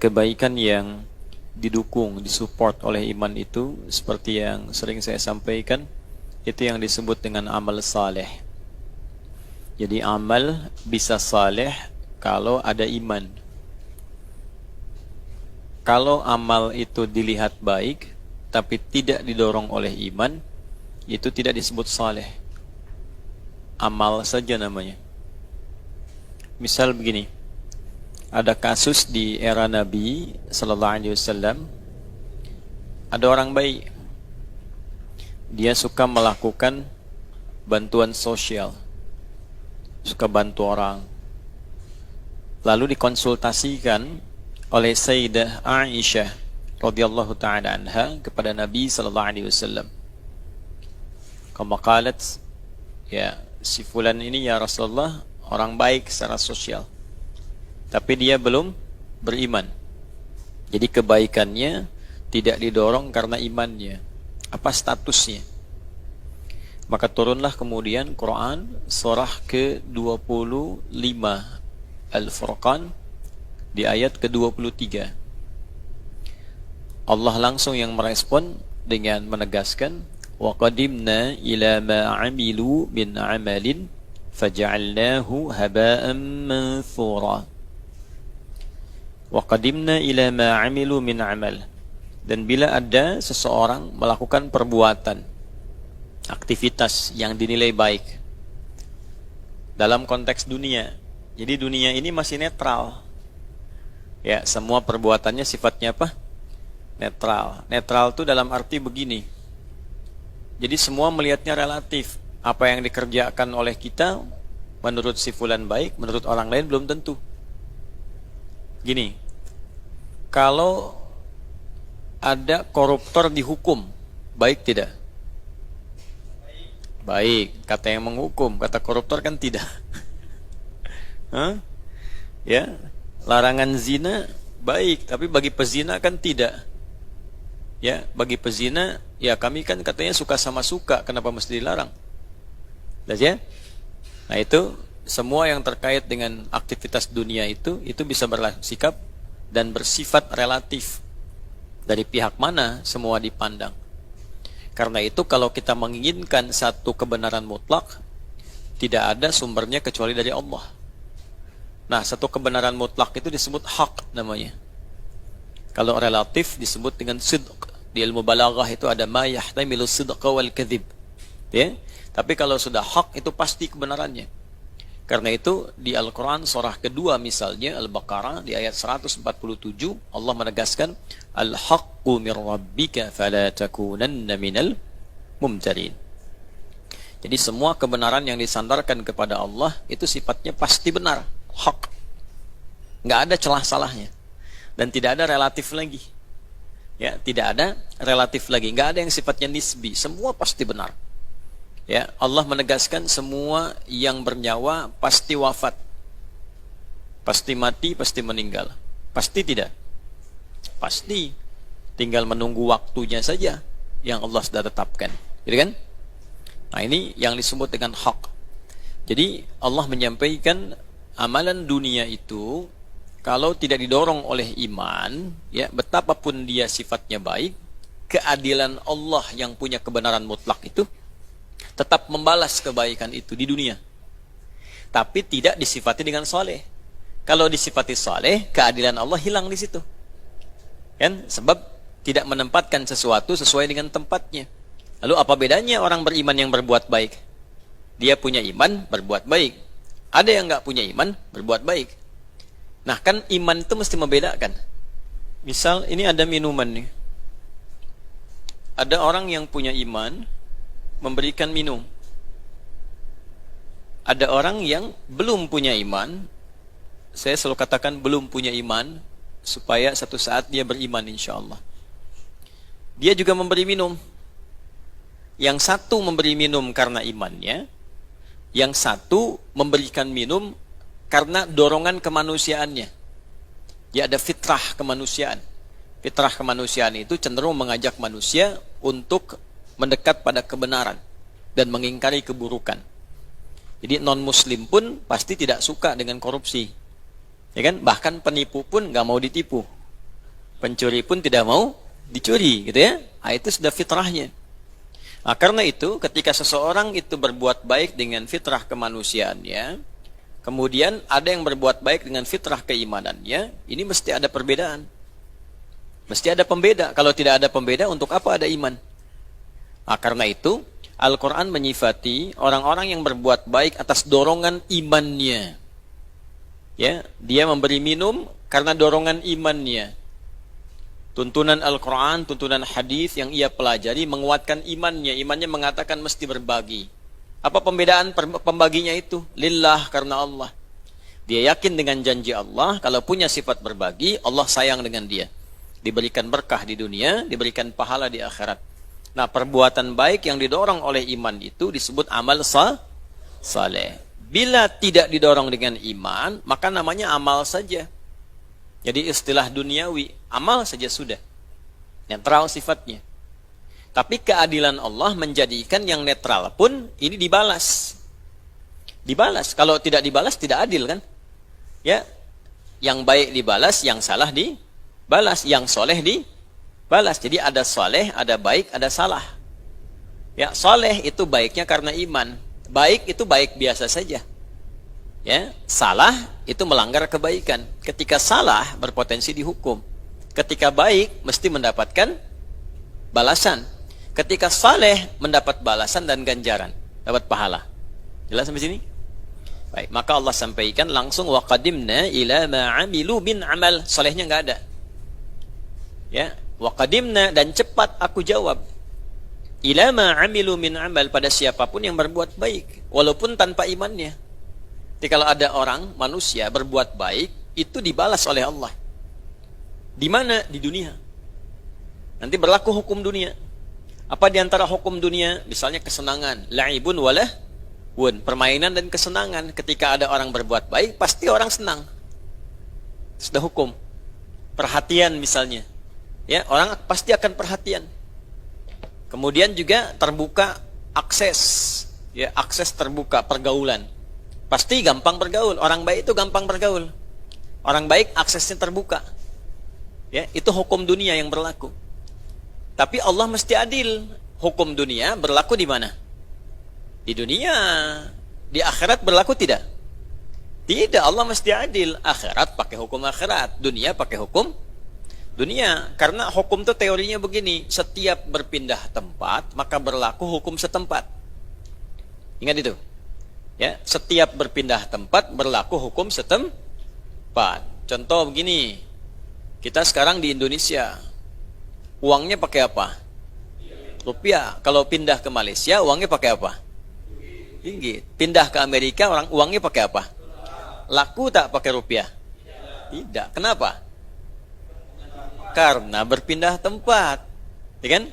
kebaikan yang didukung, disupport oleh iman itu seperti yang sering saya sampaikan, itu yang disebut dengan amal saleh. Jadi amal bisa saleh kalau ada iman. Kalau amal itu dilihat baik tapi tidak didorong oleh iman, itu tidak disebut saleh. Amal saja namanya. Misal begini, ada kasus di era Nabi sallallahu alaihi wasallam, ada orang baik, dia suka melakukan bantuan sosial, suka bantu orang. Lalu dikonsultasikan oleh Sayyidah Aisyah radhiyallahu taala anha kepada Nabi sallallahu alaihi wasallam. Kama qalat, ya si fulan ini ya Rasulullah orang baik secara sosial, tapi dia belum beriman. Jadi kebaikannya tidak didorong karena imannya. Apa statusnya? Maka turunlah kemudian Quran surah ke-25 Al-Furqan di ayat ke-23. Allah langsung yang merespon dengan menegaskan, wa qadimna ila ma 'amilu min 'amalin faja'alnahu haba'an manthura. Wa qadimna ila ma 'amilu min 'amal. Dan bila ada seseorang melakukan perbuatan, aktivitas yang dinilai baik dalam konteks dunia. Jadi dunia ini masih netral. Ya, semua perbuatannya sifatnya apa? Netral. Netral itu dalam arti begini. Jadi semua melihatnya relatif. Apa yang dikerjakan oleh kita menurut si fulan baik, menurut orang lain belum tentu. Gini, kalau ada koruptor dihukum, baik tidak? Baik, kata yang menghukum, kata koruptor kan tidak. Hah? Ya, larangan zina baik, tapi bagi pezina kan tidak. Ya, bagi pezina, ya kami kan katanya suka sama suka, kenapa mesti dilarang? Ya? Nah itu semua yang terkait dengan aktivitas dunia itu bisa bersikap dan bersifat relatif. Dari pihak mana semua dipandang. Karena itu kalau kita menginginkan satu kebenaran mutlak, tidak ada sumbernya kecuali dari Allah. Nah, satu kebenaran mutlak itu disebut hak namanya. Kalau relatif disebut dengan sidq. Di ilmu balaghah itu ada ma yahtamilu sidqa wal kadhib. Ya? Tapi kalau sudah hak itu pasti kebenarannya. Karena itu di Al-Quran surah kedua misalnya Al-Baqarah di ayat 147 Allah menegaskan Al-haqqu min rabbika fala takunanna minal mumtarin. Jadi semua kebenaran yang disandarkan kepada Allah itu sifatnya pasti benar, hak. Nggak ada celah salahnya. Dan tidak ada relatif lagi. Ya, tidak ada relatif lagi. Nggak ada yang sifatnya nisbi. Semua pasti benar. Ya, Allah menegaskan semua yang bernyawa pasti wafat. Pasti mati, pasti meninggal. Pasti tidak? Pasti. Tinggal menunggu waktunya saja yang Allah sudah tetapkan. Gitu kan? Nah, ini yang disebut dengan hak. Jadi Allah menyampaikan amalan dunia itu kalau tidak didorong oleh iman, ya betapapun dia sifatnya baik, keadilan Allah yang punya kebenaran mutlak itu tetap membalas kebaikan itu di dunia. Tapi tidak disifati dengan soleh. Kalau disifati soleh, keadilan Allah hilang di situ. Kan? Sebab tidak menempatkan sesuatu sesuai dengan tempatnya. Lalu apa bedanya orang beriman yang berbuat baik? Dia punya iman, berbuat baik. Ada yang nggak punya iman, berbuat baik. Nah kan iman itu mesti membedakan. Misal ini ada minuman nih. Ada orang yang punya iman, memberikan minum. Ada orang yang belum punya iman. Saya selalu katakan belum punya iman, supaya satu saat dia beriman insya Allah. Dia juga memberi minum. Yang satu memberi minum karena imannya, yang satu memberikan minum karena dorongan kemanusiaannya. Dia ada fitrah kemanusiaan. Fitrah kemanusiaan itu cenderung mengajak manusia untuk mendekat pada kebenaran dan mengingkari keburukan. Jadi non-muslim pun pasti tidak suka dengan korupsi. Ya kan? Bahkan penipu pun nggak mau ditipu. Pencuri pun tidak mau dicuri, gitu ya. Nah, itu sudah fitrahnya. Nah, karena itu ketika seseorang itu berbuat baik dengan fitrah kemanusiaannya, kemudian ada yang berbuat baik dengan fitrah keimanannya, ini mesti ada perbedaan. Mesti ada pembeda. Kalau tidak ada pembeda, untuk apa ada iman? Nah, karena itu Al-Quran menyifati orang-orang yang berbuat baik atas dorongan imannya. Ya, dia memberi minum karena dorongan imannya. Tuntunan Al-Quran, tuntunan hadis yang ia pelajari menguatkan imannya. Imannya mengatakan mesti berbagi. Apa pembedaan pembaginya itu? Lillah, karena Allah. Dia yakin dengan janji Allah, kalau punya sifat berbagi, Allah sayang dengan dia. Diberikan berkah di dunia, diberikan pahala di akhirat. Nah, perbuatan baik yang didorong oleh iman itu disebut amal saleh. Bila tidak didorong dengan iman, maka namanya amal saja. Jadi istilah duniawi, amal saja sudah. Netral sifatnya. Tapi keadilan Allah menjadikan yang netral pun ini dibalas. Dibalas. Kalau tidak dibalas tidak adil kan? Ya. Yang baik dibalas, yang salah dibalas, yang soleh dibalas. Jadi ada soleh, ada baik, ada salah. Ya, soleh itu baiknya karena iman. Baik itu baik biasa saja. Ya, salah itu melanggar kebaikan. Ketika salah berpotensi dihukum. Ketika baik mesti mendapatkan balasan. Ketika saleh mendapat balasan dan ganjaran, dapat pahala. Jelas sampai sini? Baik, maka Allah sampaikan langsung wa qadimna ila ma 'amilu min amal. Salehnya enggak ada. Ya, wa qadimna, dan cepat aku jawab. Ila ma 'amilu min amal, pada siapapun yang berbuat baik walaupun tanpa imannya. Jadi kalau ada orang, manusia berbuat baik, itu dibalas oleh Allah. Di mana? Di dunia. Nanti berlaku hukum dunia. Apa di antara hukum dunia? Misalnya kesenangan. La'ibun walahun. Permainan dan kesenangan. Ketika ada orang berbuat baik, pasti orang senang. Sudah hukum. Perhatian misalnya. Ya, orang pasti akan perhatian. Kemudian juga terbuka akses. Ya, akses terbuka, pergaulan. Pasti gampang bergaul. Orang baik itu gampang bergaul. Orang baik aksesnya terbuka. Ya, itu hukum dunia yang berlaku. Tapi Allah mesti adil. Hukum dunia berlaku di mana? Di dunia. Di akhirat berlaku tidak? Tidak, Allah mesti adil. Akhirat pakai hukum akhirat, dunia pakai hukum dunia. Karena hukum itu teorinya begini, setiap berpindah tempat maka berlaku hukum setempat. Ingat itu. Ya, setiap berpindah tempat berlaku hukum setempat. Contoh begini, kita sekarang di Indonesia, uangnya pakai apa? Rupiah. Kalau pindah ke Malaysia, uangnya pakai apa? Ringgit. Pindah ke Amerika, uangnya pakai apa? Laku tak pakai rupiah? Tidak. Kenapa? Karena berpindah tempat. Ya kan?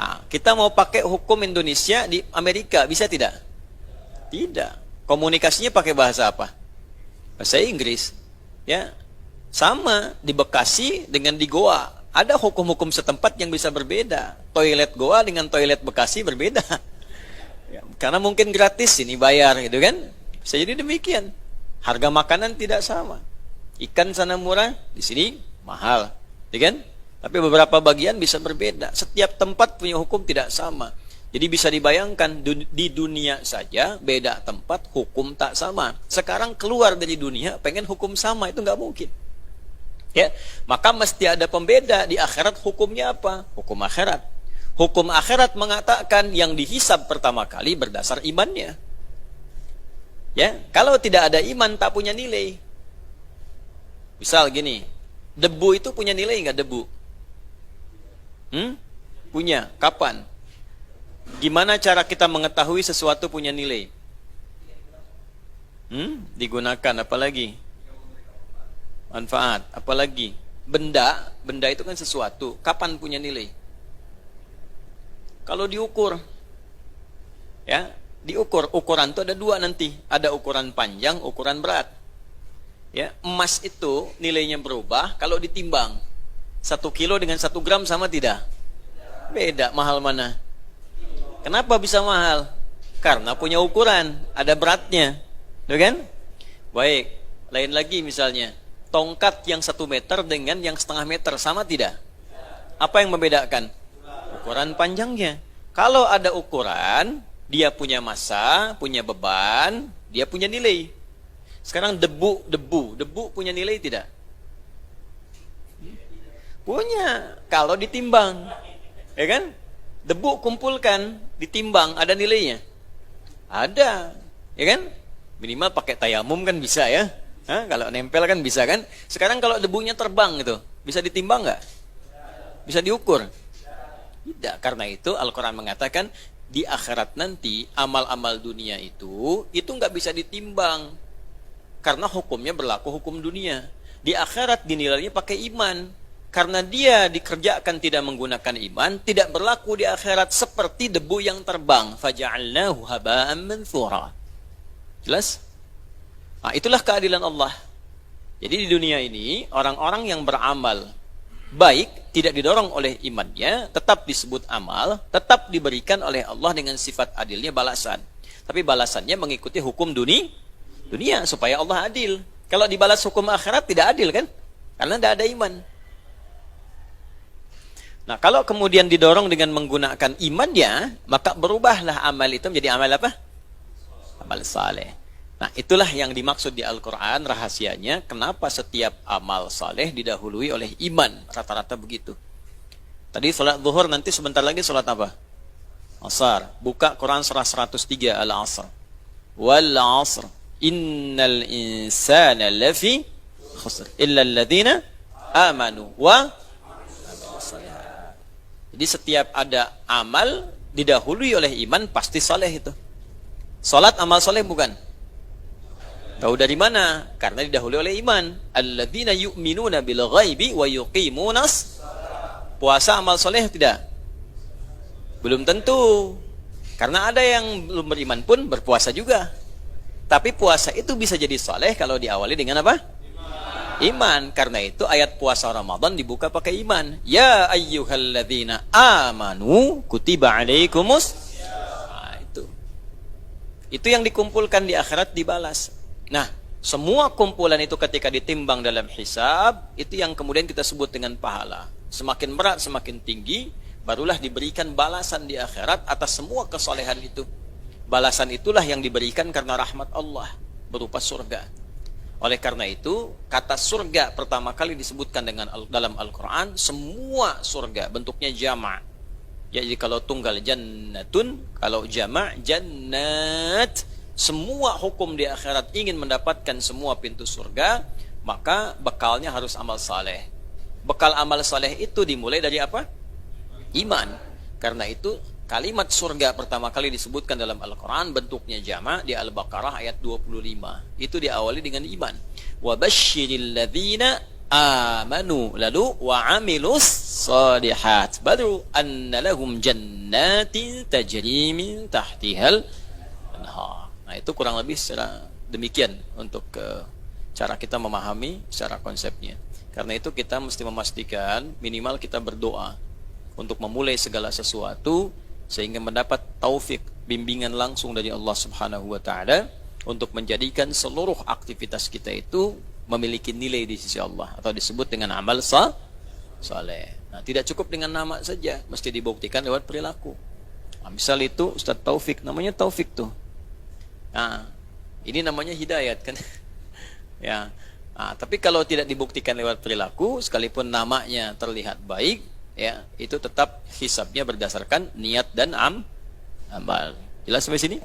Nah, kita mau pakai hukum Indonesia di Amerika, bisa tidak? Tidak. Komunikasinya pakai bahasa apa? Bahasa Inggris. Ya. Sama di Bekasi dengan di Goa. Ada hukum-hukum setempat yang bisa berbeda. Toilet Goa dengan toilet Bekasi berbeda. Ya, karena mungkin gratis ini bayar gitu kan. Bisa jadi demikian. Harga makanan tidak sama. Ikan sana murah, di sini mahal. Ya kan? Tapi beberapa bagian bisa berbeda. Setiap tempat punya hukum tidak sama. Jadi bisa dibayangkan di dunia saja beda tempat hukum tak sama. Sekarang keluar dari dunia pengen hukum sama, itu nggak mungkin. Ya, maka mesti ada pembeda. Di akhirat hukumnya apa? Hukum akhirat. Hukum akhirat mengatakan yang dihisab pertama kali berdasar imannya. Ya, kalau tidak ada iman tak punya nilai. Misal gini, debu itu punya nilai nggak debu? Punya. Kapan? Gimana cara kita mengetahui sesuatu punya nilai? Digunakan apalagi? Manfaat, apalagi? Benda itu kan sesuatu. Kapan punya nilai? Kalau diukur. Ya, diukur. Ukuran itu ada dua nanti. Ada ukuran panjang, ukuran berat. Ya, emas itu nilainya berubah kalau ditimbang. 1 kilo dengan 1 gram sama tidak? Beda, mahal mana? Kenapa bisa mahal? Karena punya ukuran, ada beratnya. Tuh kan? Baik, lain lagi misalnya. tongkat yang 1 meter dengan yang setengah meter sama tidak? Apa yang membedakan? Ukuran panjangnya. Kalau ada ukuran, dia punya massa, punya beban, dia punya nilai. Sekarang debu punya nilai tidak? Punya. Kalau ditimbang, ya kan? Debu kumpulkan, ditimbang, ada nilainya? Ada, ya kan? Minimal pakai tayamum kan bisa ya? Hah? Kalau nempel kan bisa kan? Sekarang kalau debunya terbang gitu, bisa ditimbang nggak? Bisa diukur? Tidak. Karena itu Al-Quran mengatakan di akhirat nanti amal-amal dunia itu nggak bisa ditimbang. Karena hukumnya berlaku hukum dunia. Di akhirat dinilainya pakai iman. Karena dia dikerjakan tidak menggunakan iman, tidak berlaku di akhirat seperti debu yang terbang. Faja'alnahu haba'an manthura. Jelas? Nah, itulah keadilan Allah. Jadi di dunia ini orang-orang yang beramal baik tidak didorong oleh imannya, tetap disebut amal, tetap diberikan oleh Allah dengan sifat adilnya balasan. Tapi balasannya mengikuti hukum dunia supaya Allah adil. Kalau dibalas hukum akhirat tidak adil kan? Karena tidak ada iman. Nah, kalau kemudian didorong dengan menggunakan imannya, maka berubahlah amal itu menjadi amal apa? Amal saleh. Nah, itulah yang dimaksud di Al-Quran rahasianya. Kenapa setiap amal saleh didahului oleh iman? Rata-rata begitu. Tadi sholat zuhur, nanti sebentar lagi sholat apa? Asar. Buka Quran surah 103 Al-Asr. Wal asr. Innal insana lafi khusr. Illa alladhina amanu wa amilus shalihat. Jadi setiap ada amal didahului oleh iman, pasti saleh itu. Salat amal saleh bukan? Tahu dari mana? Karena didahului oleh iman. Alladzina yu'minuna bil ghaibi wa yuqimunas. Puasa amal soleh tidak? Belum tentu. Karena ada yang belum beriman pun berpuasa juga. Tapi puasa itu bisa jadi soleh kalau diawali dengan apa? Iman. Karena itu ayat puasa Ramadan dibuka pakai iman. Ya ayyuhalladzina amanu kutiba alaikumus. Nah, itu yang dikumpulkan di akhirat dibalas. Nah, semua kumpulan itu ketika ditimbang dalam hisab, itu yang kemudian kita sebut dengan pahala. Semakin berat, semakin tinggi, barulah diberikan balasan di akhirat atas semua kesolehan itu. Balasan itulah yang diberikan karena rahmat Allah, berupa surga. Oleh karena itu, kata surga pertama kali disebutkan dalam Al-Quran, semua surga, bentuknya jama'. Jadi kalau tunggal jannatun, kalau jama' jannat. Semua hukum di akhirat ingin mendapatkan semua pintu surga, maka bekalnya harus amal saleh. Bekal amal saleh itu dimulai dari apa? Iman. Karena itu kalimat surga pertama kali disebutkan dalam Al-Quran bentuknya jama' di Al-Baqarah ayat 25. Itu diawali dengan iman. Wa basyiril ladzina amanu lalu wa amilus shalihat baru anna lahum jannatin tajri min tahtihal anhar. Nah, itu kurang lebih secara demikian untuk cara kita memahami secara konsepnya. Karena itu kita mesti memastikan minimal kita berdoa untuk memulai segala sesuatu sehingga mendapat taufik, bimbingan langsung dari Allah Subhanahu wa taala untuk menjadikan seluruh aktivitas kita itu memiliki nilai di sisi Allah atau disebut dengan amal saleh. Nah, tidak cukup dengan nama saja, mesti dibuktikan lewat perilaku. Nah, misal itu Ustaz Taufik, namanya Taufik tuh. Nah, ini namanya hidayat kan? Ya. Nah, tapi kalau tidak dibuktikan lewat perilaku, sekalipun namanya terlihat baik, ya, itu tetap hisabnya berdasarkan niat dan amal. Jelas sampai sini?